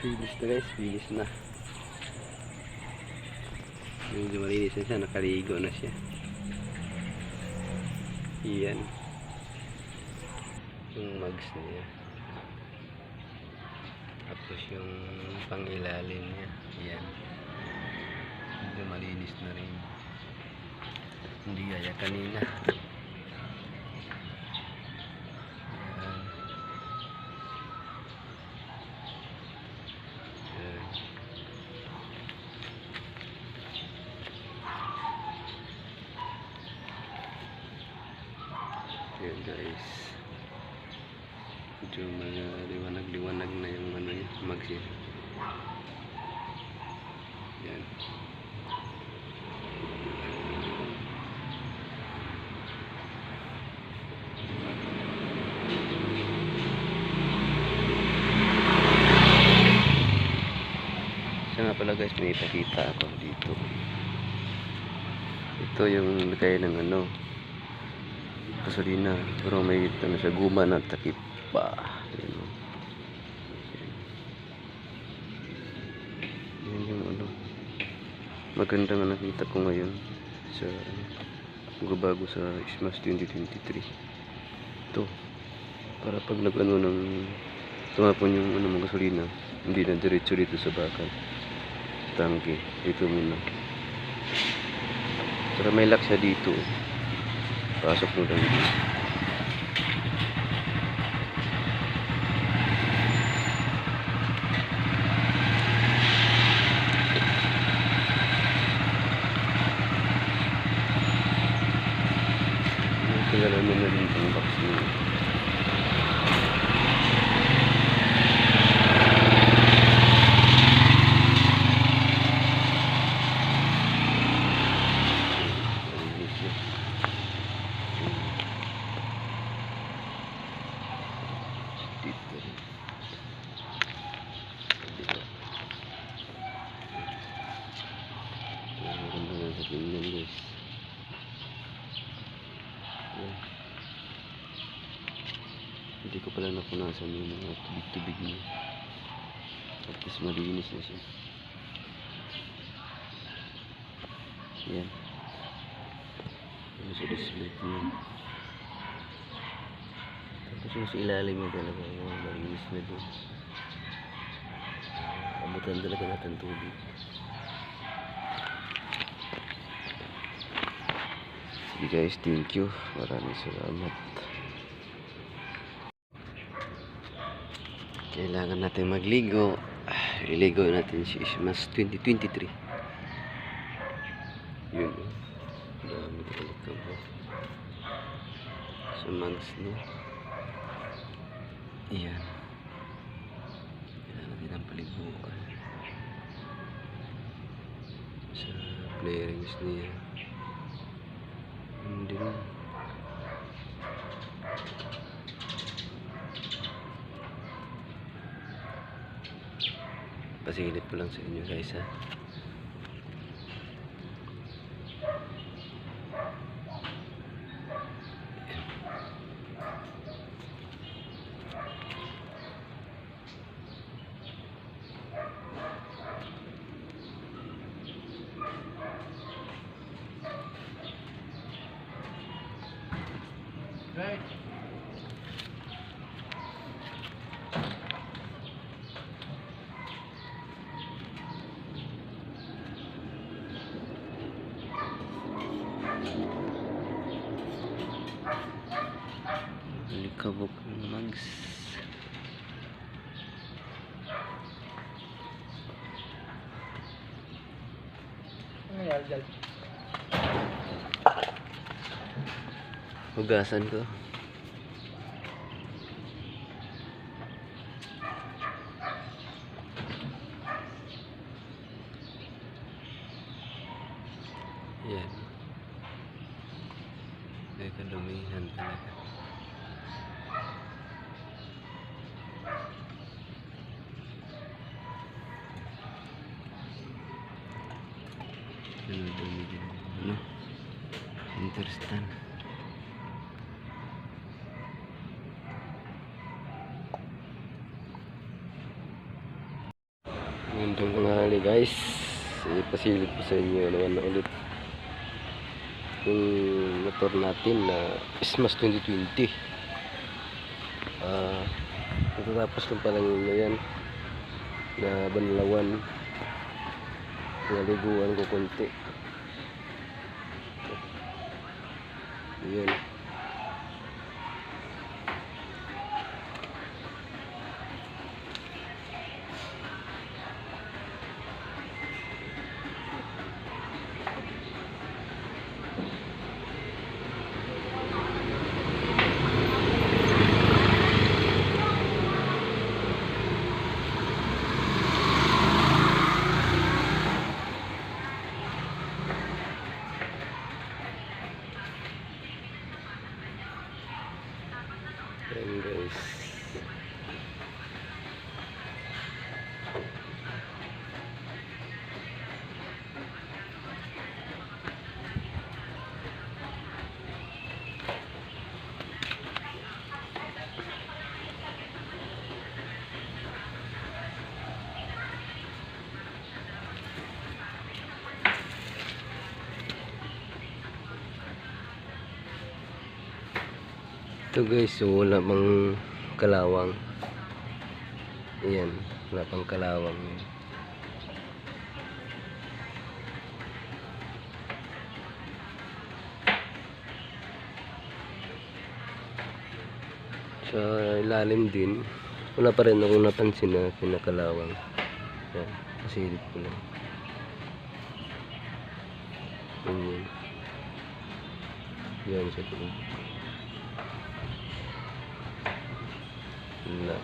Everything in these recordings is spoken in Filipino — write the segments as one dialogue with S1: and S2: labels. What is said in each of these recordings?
S1: Finish na guys, finish na. Medyo malinis na siya, nakaligo na siya. Iyan. Yung mugs niya. Tapos yung pangilalim niya. Iyan. Medyo malinis na rin. Hindi gaya kanina. Ayan guys, medyo mga liwanag na yung ano niya, magsin. Ayan. Siya nga pala guys, may ipakita ako dito. Ito yung lagay ng ano, gasolina, pero may ito na siya, guma na takip pa. Yan yung ano, maganda nga nakita ko ngayon sa bago sa Xmas 2023. Ito para pag nag-ano ng tumapon yung ano mga gasolina, hindi na diretso dito sa bakal tangke, dito muna. Pero may lock siya dito. Pasok mo lang dito. Tagalan mo na rin itong box niya. Dito rin. Maganda nga sa tingnan guys. Hindi ko pala napunasan yung mga tubig-tubig niya. Tapos malinis na siya. Yan. Ano sa display niya. Tapos yung sa ilalim niya talaga, malinis na doon. Abutan talaga natin tubig. Sige guys, thank you. Maraming salamat. Kailangan natin magligo. Iligo natin si Xmas 2023. Yun. Dami talaga po. Sa mugs niya. Ayan. Kailangan din ang paliguan. Sa flarings niya. Hindi rin. Pasilip ko lang sa inyo guys ha.
S2: Right.
S1: Likabok ng mugs.
S2: Ano yan dyan?
S1: Hugasan ko. Yan. May kadumihan talaga. Dumi din. Ano? Interesting. Guys, ipasilip ko sa inyo naman na ulit yung motor natin na Smash 2020. Natatapos lang pala yun na yan na banlawan, naliguan ko konti. Yan. Yan guys. Ito guys, so wala pang kalawang. Ayan, wala pang kalawang. Sa ilalim din, wala pa rin akong napansin na pinakalawang. Ayan, pasilip ko lang. Ayan. Yan sa tulog. Wala.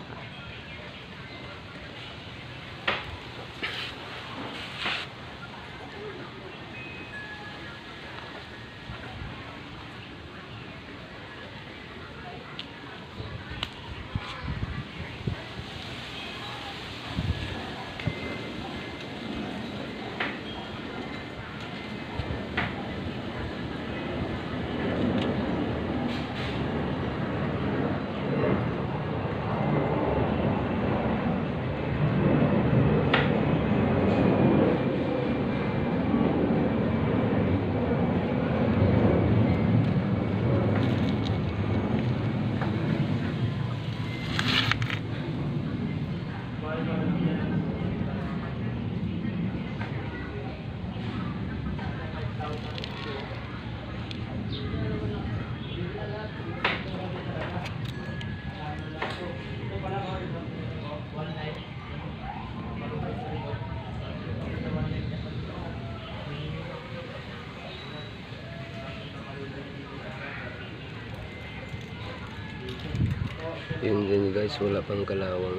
S1: Yun din guys, wala pang kalawang.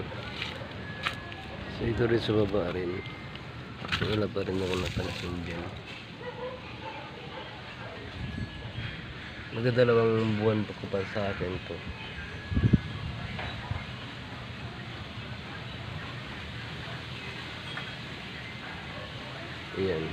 S1: So ito rin sa baba rin, wala pa rin ako napansin dyan. Magdadalawang buwan pa ko pa sa akin to. Ayan.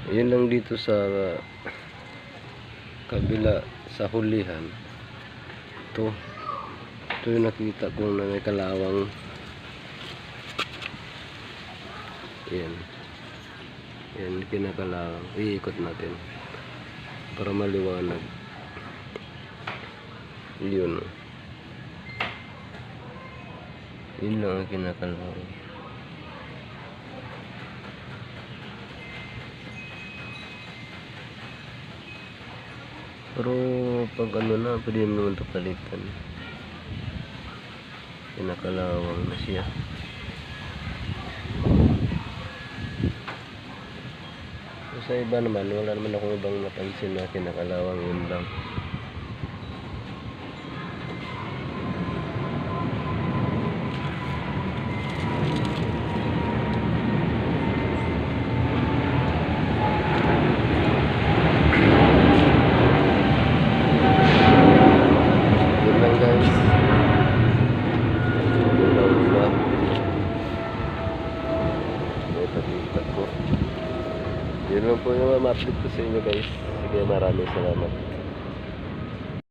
S1: Yun lang dito sa kabila sa hulihan. Ito yung nakita ko na may kalawang. Yan kinakalawang. Iikot natin para maliwanag. Yun lang ang kinakalawang. Pero pag ano na, pwede naman ito palitan. Kinakalawang na siya. So, sa iba naman, wala naman akong ibang napansin na kinakalawang, yun lang. Yun lang guys. Yun lang ba? Yun lang po yung ma-update ko sa inyo guys. Sige, maraming salamat.